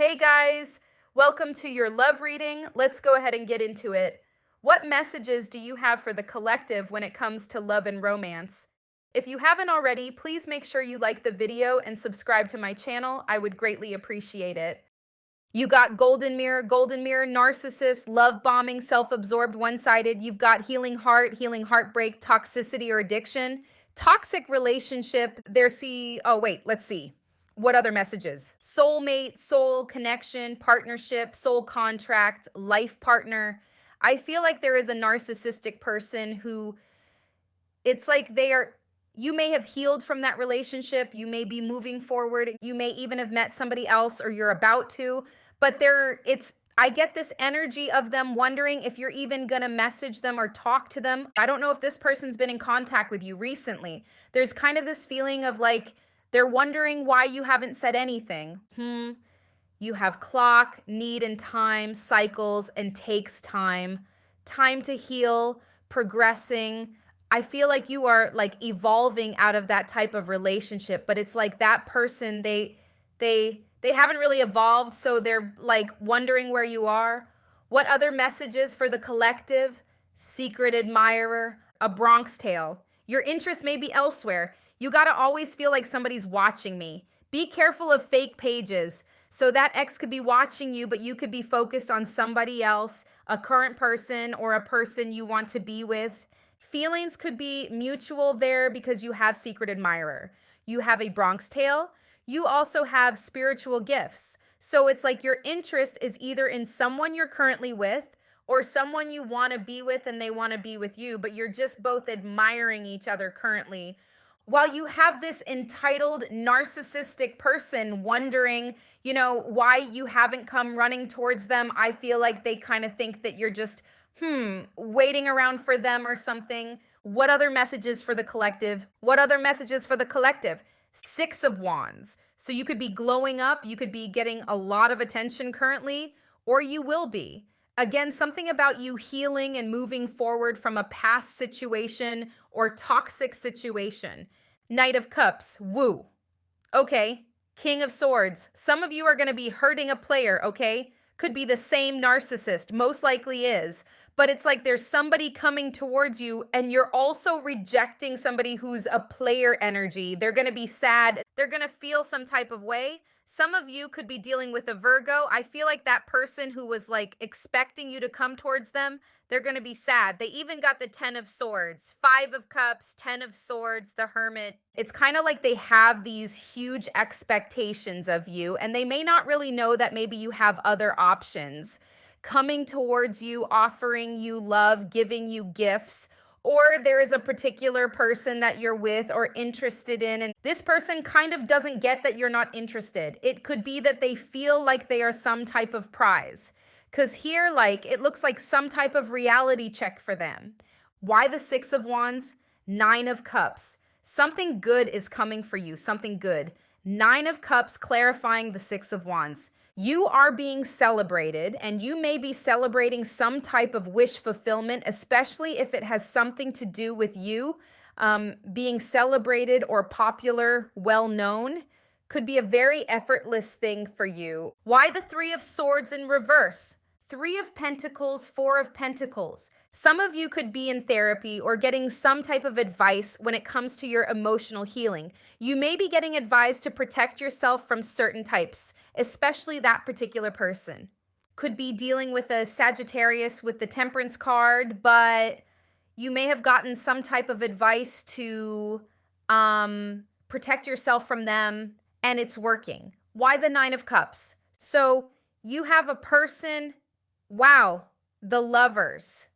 Hey guys, welcome to your love reading. Let's go ahead and get into it. What messages do you have for the collective when it comes to love and romance? If you haven't already, please make sure you like the video and subscribe to my channel. I would greatly appreciate it. You got golden mirror, narcissist, love bombing, self-absorbed, one-sided. You've got healing heart, healing heartbreak, toxicity or addiction, toxic relationship. Let's see. What other messages? Soulmate, soul connection, partnership, soul contract, life partner. I feel like there is a narcissistic person who it's like you may have healed from that relationship. You may be moving forward. You may even have met somebody else or you're about to, but I get this energy of them wondering if you're even going to message them or talk to them. I don't know if this person's been in contact with you recently. There's kind of this feeling of like, they're wondering why you haven't said anything. You have clock, need and time, cycles, and takes time. Time to heal, progressing. I feel like you are like evolving out of that type of relationship, but it's like that person, they haven't really evolved, so they're like wondering where you are. What other messages for the collective? Secret admirer, a Bronx tale. Your interest may be elsewhere. You got to always feel like somebody's watching me. Be careful of fake pages. So that ex could be watching you, but you could be focused on somebody else, a current person or a person you want to be with. Feelings could be mutual there because you have secret admirer. You have a Bronx tale. You also have spiritual gifts. So it's like your interest is either in someone you're currently with or someone you want to be with and they want to be with you, but you're just both admiring each other currently. While you have this entitled narcissistic person wondering, why you haven't come running towards them, I feel like they kind of think that you're just, waiting around for them or something. What other messages for the collective? Six of Wands. So you could be glowing up, you could be getting a lot of attention currently, or you will be. Again, something about you healing and moving forward from a past situation or toxic situation. Knight of Cups, woo. Okay, King of Swords. Some of you are going to be hurting a player, okay? Could be the same narcissist, most likely is. But it's like there's somebody coming towards you and you're also rejecting somebody who's a player energy. They're going to be sad. They're going to feel some type of way. Some of you could be dealing with a Virgo. I feel like that person who was like expecting you to come towards them, they're going to be sad. They even got the 10 of Swords, 5 of Cups, 10 of Swords, the Hermit. It's kind of like they have these huge expectations of you and they may not really know that maybe you have other options coming towards you, offering you love, giving you gifts. Or there is a particular person that you're with or interested in, and this person kind of doesn't get that you're not interested. It could be that they feel like they are some type of prize. Because here, it looks like some type of reality check for them. Why the 6 of Wands? 9 of Cups. Something good is coming for you, something good. 9 of Cups clarifying the 6 of Wands. You are being celebrated, and you may be celebrating some type of wish fulfillment, especially if it has something to do with you being celebrated or popular, well-known. Could be a very effortless thing for you. Why the 3 of Swords in reverse? 3 of Pentacles, 4 of Pentacles. Some of you could be in therapy or getting some type of advice when it comes to your emotional healing. You may be getting advised to protect yourself from certain types, especially that particular person. Could be dealing with a Sagittarius with the Temperance card, but you may have gotten some type of advice to protect yourself from them, and it's working. Why the 9 of Cups? So you have a person, wow, the Lovers.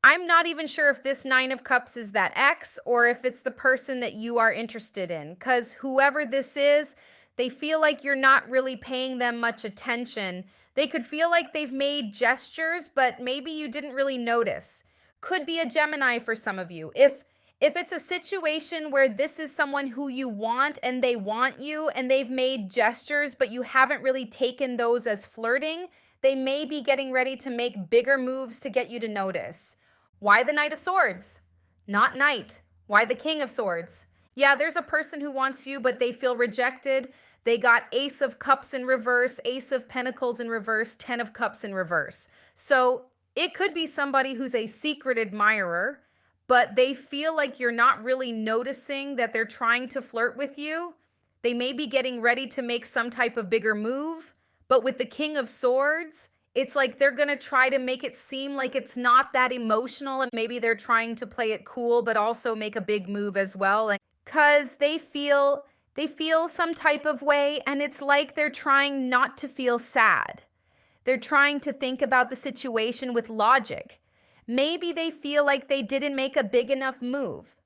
I'm not even sure if this 9 of Cups is that ex or if it's the person that you are interested in, because whoever this is, they feel like you're not really paying them much attention. They could feel like they've made gestures, but maybe you didn't really notice. Could be a Gemini for some of you. If it's a situation where this is someone who you want and they want you and they've made gestures, but you haven't really taken those as flirting, they may be getting ready to make bigger moves to get you to notice. Why the Knight of Swords? Not Knight. Why the King of Swords? Yeah, there's a person who wants you, but they feel rejected. They got Ace of Cups in reverse, Ace of Pentacles in reverse, 10 of Cups in reverse. So it could be somebody who's a secret admirer, but they feel like you're not really noticing that they're trying to flirt with you. They may be getting ready to make some type of bigger move, but with the King of Swords, it's like they're going to try to make it seem like it's not that emotional, and maybe they're trying to play it cool, but also make a big move as well. Because they feel some type of way, and it's like they're trying not to feel sad. They're trying to think about the situation with logic. Maybe they feel like they didn't make a big enough move.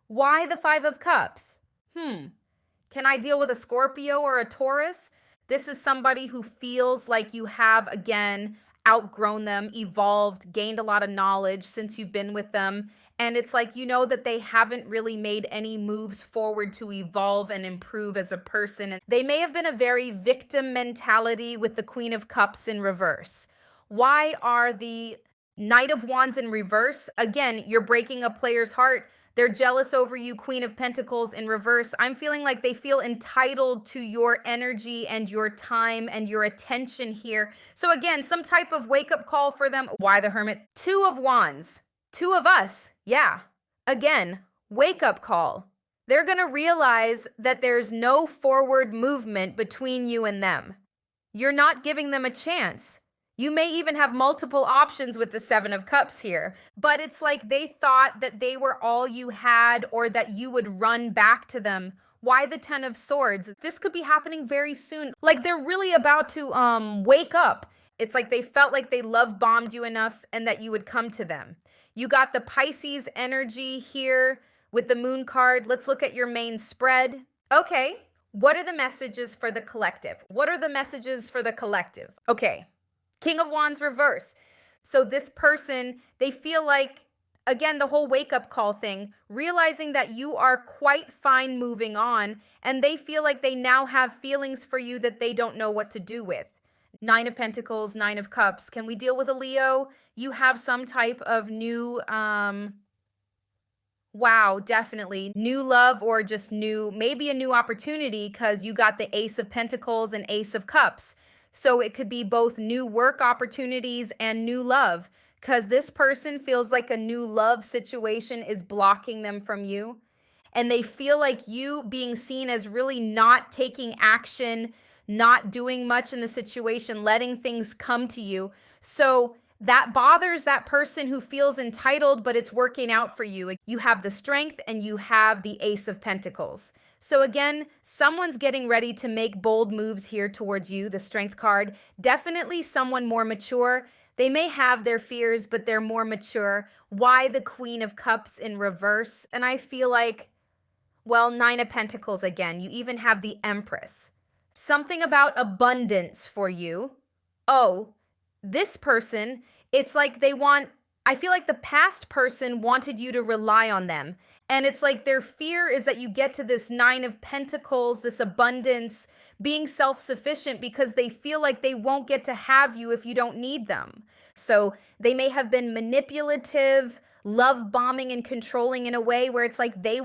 Why the Five of Cups? Can I deal with a Scorpio or a Taurus? This is somebody who feels like you have, again, outgrown them, evolved, gained a lot of knowledge since you've been with them. And it's like, you know that they haven't really made any moves forward to evolve and improve as a person. And they may have been a very victim mentality with the Queen of Cups in reverse. Why are the Knight of Wands in reverse? Again, you're breaking a player's heart. They're jealous over you, Queen of Pentacles in reverse. I'm feeling like they feel entitled to your energy and your time and your attention here. So again, some type of wake-up call for them. Why the Hermit? Two of Wands. Two of us. Yeah. Again, wake-up call. They're going to realize that there's no forward movement between you and them. You're not giving them a chance. You may even have multiple options with the Seven of Cups here, but it's like they thought that they were all you had or that you would run back to them. Why the Ten of Swords? This could be happening very soon. Like they're really about to wake up. It's like they felt like they love bombed you enough and that you would come to them. You got the Pisces energy here with the Moon card. Let's look at your main spread. Okay, what are the messages for the collective? What are the messages for the collective? Okay. King of Wands reverse. So this person, they feel like, again, the whole wake-up call thing, realizing that you are quite fine moving on, and they feel like they now have feelings for you that they don't know what to do with. Nine of Pentacles, Nine of Cups. Can we deal with a Leo? You have some type of new, wow, definitely. New love or just new, maybe a new opportunity because you got the Ace of Pentacles and Ace of Cups. So it could be both new work opportunities and new love because this person feels like a new love situation is blocking them from you. And they feel like you being seen as really not taking action, not doing much in the situation, letting things come to you. So that bothers that person who feels entitled, but it's working out for you. You have the Strength and you have the Ace of Pentacles. So again, someone's getting ready to make bold moves here towards you, the Strength card. Definitely someone more mature. They may have their fears, but they're more mature. Why the Queen of Cups in reverse? And I feel like, well, Nine of Pentacles again. You even have the Empress. Something about abundance for you. Oh, this person, it's like they want, I feel like the past person wanted you to rely on them. And it's like their fear is that you get to this Nine of Pentacles, this abundance, being self-sufficient because they feel like they won't get to have you if you don't need them. So they may have been manipulative, love bombing and controlling in a way where it's like they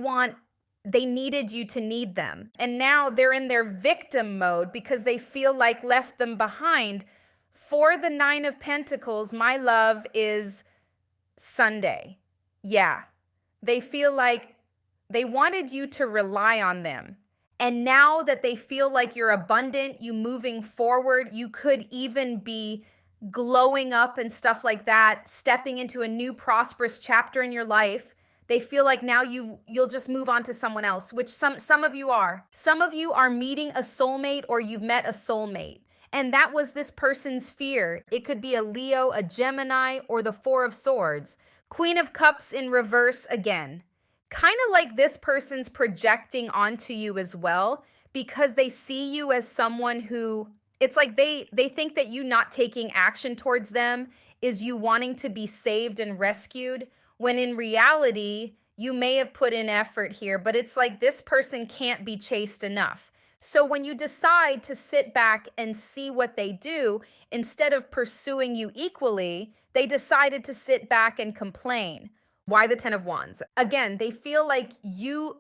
needed you to need them. And now they're in their victim mode because they feel like left them behind. For the Nine of Pentacles, my love is Sunday. Yeah. They feel like they wanted you to rely on them. And now that they feel like you're abundant, you moving forward, you could even be glowing up and stuff like that, stepping into a new prosperous chapter in your life. They feel like now you'll just move on to someone else, which some of you are. Some of you are meeting a soulmate or you've met a soulmate. And that was this person's fear. It could be a Leo, a Gemini, or the Four of Swords. Queen of Cups in reverse again. Kind of like this person's projecting onto you as well because they see you as someone who, it's like they think that you not taking action towards them is you wanting to be saved and rescued, when in reality, you may have put in effort here, but it's like this person can't be chased enough. So when you decide to sit back and see what they do, instead of pursuing you equally, they decided to sit back and complain. Why the Ten of Wands? Again, they feel like you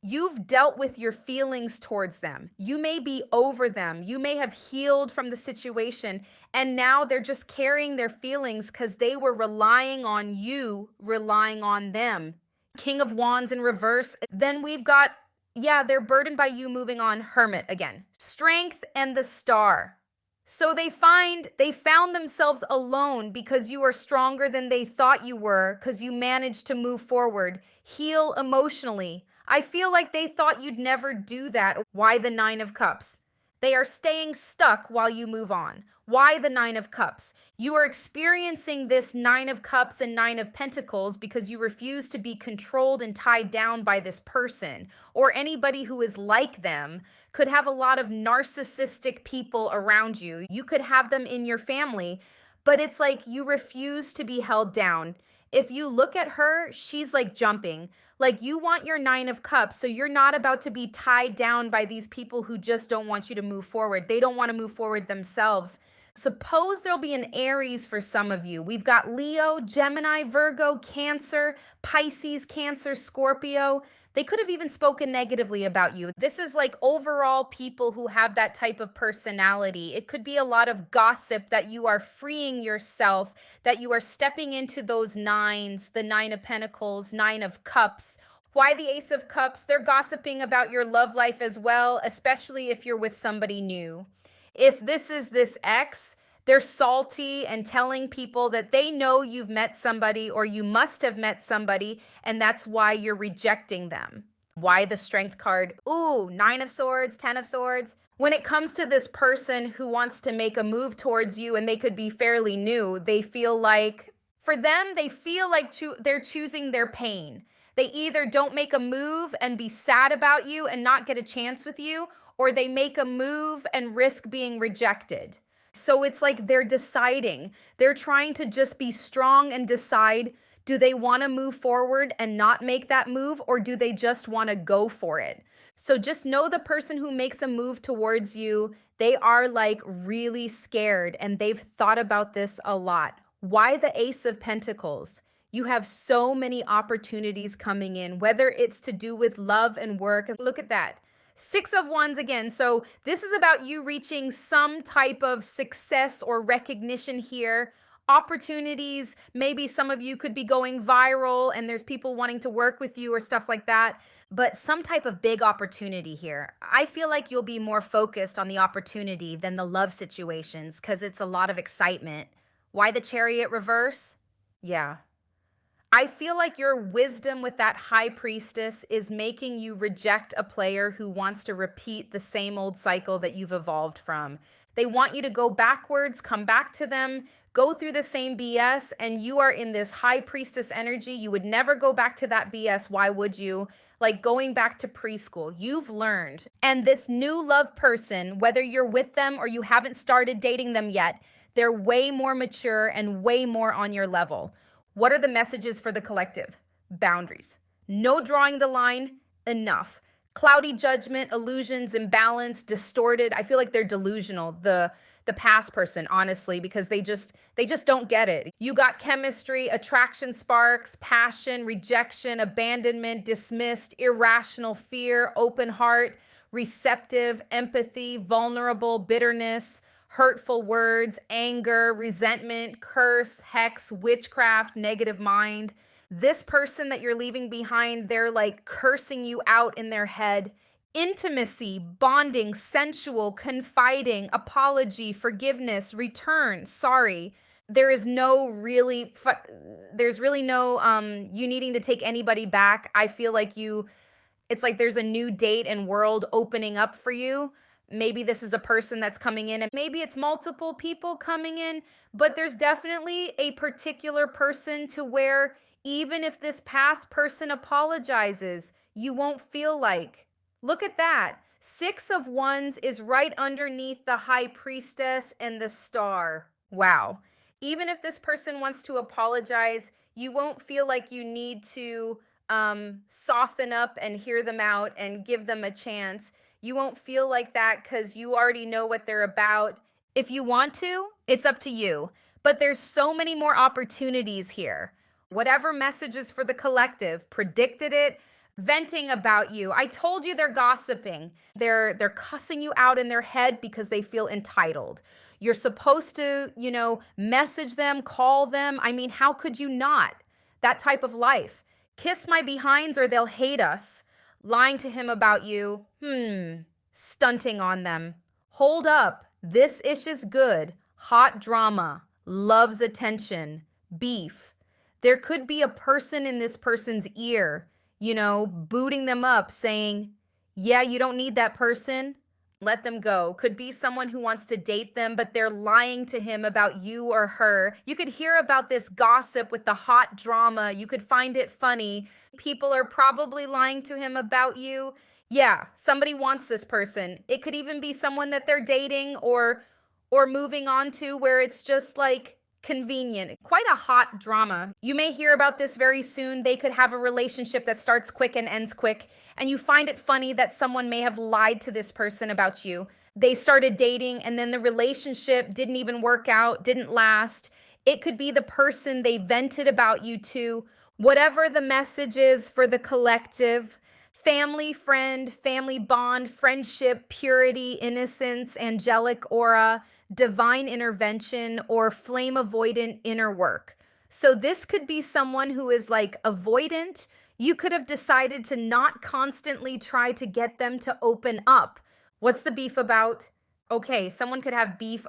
You've dealt with your feelings towards them. You may be over them. You may have healed from the situation, and now they're just carrying their feelings because they were relying on you, relying on them. King of Wands in reverse. Then we've got, yeah, they're burdened by you moving on. Hermit again. Strength and the Star. So they found themselves alone because you are stronger than they thought you were, because you managed to move forward, heal emotionally. I feel like they thought you'd never do that. Why the Nine of Cups? They are staying stuck while you move on. Why the Nine of Cups? You are experiencing this Nine of Cups and Nine of Pentacles because you refuse to be controlled and tied down by this person, or anybody who is like them. Could have a lot of narcissistic people around you. You could have them in your family, but it's like you refuse to be held down. If you look at her, she's like jumping. Like you want your Nine of Cups, so you're not about to be tied down by these people who just don't want you to move forward. They don't want to move forward themselves. Suppose there'll be an Aries for some of you. We've got Leo, Gemini, Virgo, Cancer, Pisces, Cancer, Scorpio. They could have even spoken negatively about you. This is like overall people who have that type of personality. It could be a lot of gossip that you are freeing yourself, that you are stepping into those nines, the Nine of Pentacles, Nine of Cups. Why the Ace of Cups? They're gossiping about your love life as well, especially if you're with somebody new. If this is this ex, they're salty and telling people that they know you've met somebody or you must have met somebody, and that's why you're rejecting them. Why the Strength card? Ooh, Nine of Swords, Ten of Swords. When it comes to this person who wants to make a move towards you, and they could be fairly new, they feel like, for them, they feel like they're choosing their pain. They either don't make a move and be sad about you and not get a chance with you, or they make a move and risk being rejected. So it's like they're deciding. They're trying to just be strong and decide, do they want to move forward and not make that move, or do they just want to go for it? So just know the person who makes a move towards you, they are like really scared and they've thought about this a lot. Why the Ace of Pentacles? You have so many opportunities coming in, whether it's to do with love and work. Look at that. Six of Wands again. So this is about you reaching some type of success or recognition here. Opportunities. Maybe some of you could be going viral and there's people wanting to work with you or stuff like that. But some type of big opportunity here. I feel like you'll be more focused on the opportunity than the love situations because it's a lot of excitement. Why the Chariot reverse? Yeah. I feel like your wisdom with that High Priestess is making you reject a player who wants to repeat the same old cycle that you've evolved from. They want you to go backwards, come back to them, go through the same BS, and you are in this High Priestess energy. You would never go back to that BS. Why would you? Like going back to preschool. You've learned. And this new love person, whether you're with them or you haven't started dating them yet, they're way more mature and way more on your level. What are the messages for the collective? Boundaries. No drawing the line, enough. Cloudy judgment, illusions, imbalance, distorted. I feel like they're delusional, the past person, honestly, because they just don't get it. You got chemistry, attraction sparks, passion, rejection, abandonment, dismissed, irrational fear, open heart, receptive, empathy, vulnerable, bitterness, hurtful words, anger, resentment, curse, hex, witchcraft, negative mind. This person that you're leaving behind, they're like cursing you out in their head. Intimacy, bonding, sensual, confiding, apology, forgiveness, return, sorry. There's really no you needing to take anybody back. I feel like it's like there's a new date and world opening up for you. Maybe this is a person that's coming in and maybe it's multiple people coming in, but there's definitely a particular person to where even if this past person apologizes, you won't feel like. Look at that. Six of Wands is right underneath the High Priestess and the Star. Wow. Even if this person wants to apologize, you won't feel like you need to soften up and hear them out and give them a chance. You won't feel like that because you already know what they're about. If you want to, it's up to you. But there's so many more opportunities here. Whatever messages for the collective, predicted it, venting about you. I told you they're gossiping. They're cussing you out in their head because they feel entitled. You're supposed to, message them, call them. I mean, how could you not? That type of life. Kiss my behinds or they'll hate us. Lying to him about you. Stunting on them. Hold up. This ish is good. Hot drama. Loves attention. Beef. There could be a person in this person's ear, booting them up, saying, yeah, you don't need that person. Let them go. Could be someone who wants to date them, but they're lying to him about you or her. You could hear about this gossip with the hot drama. You could find it funny. People are probably lying to him about you. Yeah, somebody wants this person. It could even be someone that they're dating or moving on to where it's just like convenient. Quite a hot drama. You may hear about this very soon. They could have a relationship that starts quick and ends quick, and you find it funny that someone may have lied to this person about you. They started dating and then the relationship didn't even work out, didn't last. It could be the person they vented about you to. Whatever the message is for the collective, family, friend, family bond, friendship, purity, innocence, angelic aura, divine intervention, or flame avoidant inner work. So this could be someone who is like avoidant. You could have decided to not constantly try to get them to open up. What's the beef about? Okay, someone could have beef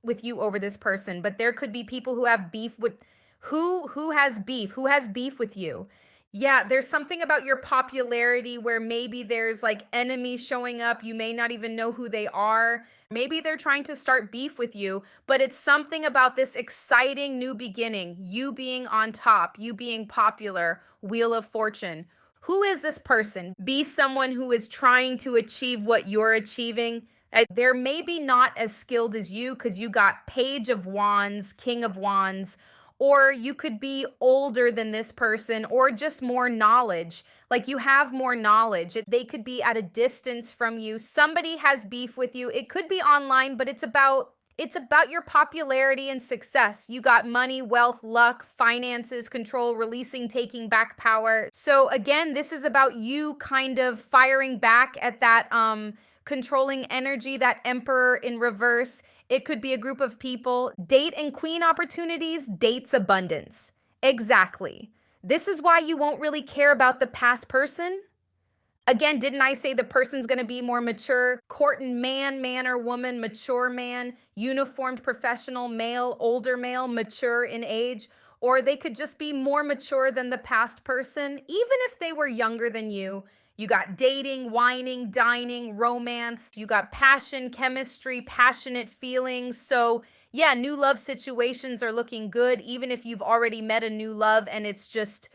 with you over this person, but there could be people who have beef with who has beef? Who has beef with you? Yeah, there's something about your popularity where maybe there's like enemies showing up. You may not even know who they are. Maybe they're trying to start beef with you, but it's something about this exciting new beginning. You being on top, you being popular, Wheel of Fortune. Who is this person? Be someone who is trying to achieve what you're achieving. They're maybe not as skilled as you because you got Page of Wands, King of Wands. Or you could be older than this person or just more knowledge. Like you have more knowledge. They could be at a distance from you. Somebody has beef with you. It could be online, but it's about your popularity and success. You got money, wealth, luck, finances, control, releasing, taking back power. So again, this is about you kind of firing back at that controlling energy, that emperor in reverse. It could be a group of people. Date and queen opportunities, dates abundance. Exactly. This is why you won't really care about the past person. Again, didn't I say the person's going to be more mature? Courting man or woman, mature man, uniformed professional, male, older male, mature in age. Or they could just be more mature than the past person, even if they were younger than you. You got dating, whining, dining, romance. You got passion, chemistry, passionate feelings. So yeah, new love situations are looking good, even if you've already met a new love and it's just,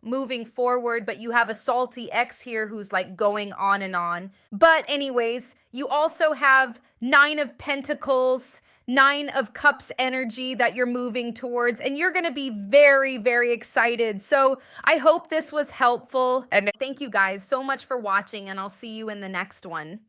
moving forward, but you have a salty ex here who's like going on and on. But anyways, you also have 9 of Pentacles, 9 of Cups energy that you're moving towards, and you're going to be very, very excited. So I hope this was helpful. And thank you guys so much for watching, and I'll see you in the next one.